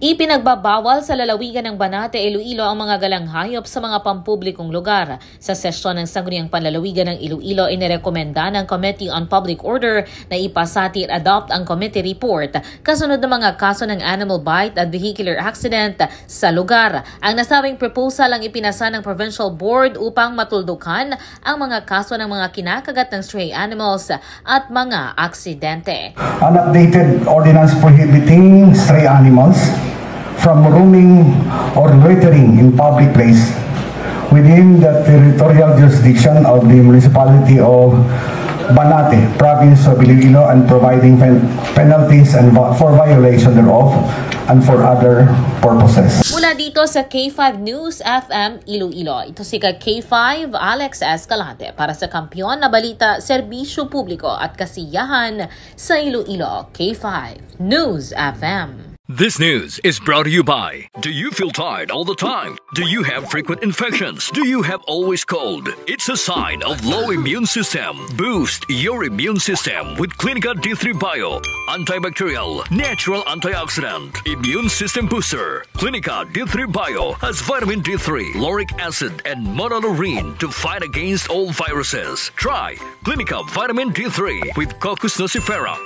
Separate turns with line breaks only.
Ipinagbabawal sa Lalawigan ng Banate, Iloilo ang mga galang hayop sa mga pampublikong lugar. Sa sesyon ng Sangguniang Panlalawigan ng Iloilo, inirekomenda ng Committee on Public Order na ipasati at adopt ang committee report kasunod ng mga kaso ng animal bite at vehicular accident sa lugar. Ang nasabing proposal ang ipinasa ng Provincial Board upang matuldukan ang mga kaso ng mga kinakagat ng stray animals at mga aksidente.
An updated ordinance prohibiting stray animals from roaming or loitering in public place within the territorial jurisdiction of the municipality of Banate, province of Iloilo, and providing penalties and for violation thereof and for other purposes.
Mula dito sa K5 News FM Iloilo, ito si K5 Alex Escalante para sa Kampiyon na Balita, Serbisyo Publiko at Kasiyahan sa Iloilo. K5 News FM.
This news is brought to you by: do you feel tired all the time? Do you have frequent infections? Do you have always cold? It's a sign of low immune system. Boost your immune system with Clinica D3 Bio, antibacterial, natural antioxidant, immune system booster. Clinica D3 Bio has vitamin D3, lauric acid, and monolaurine to fight against all viruses. Try Clinica Vitamin D3 with Coccus nocifera.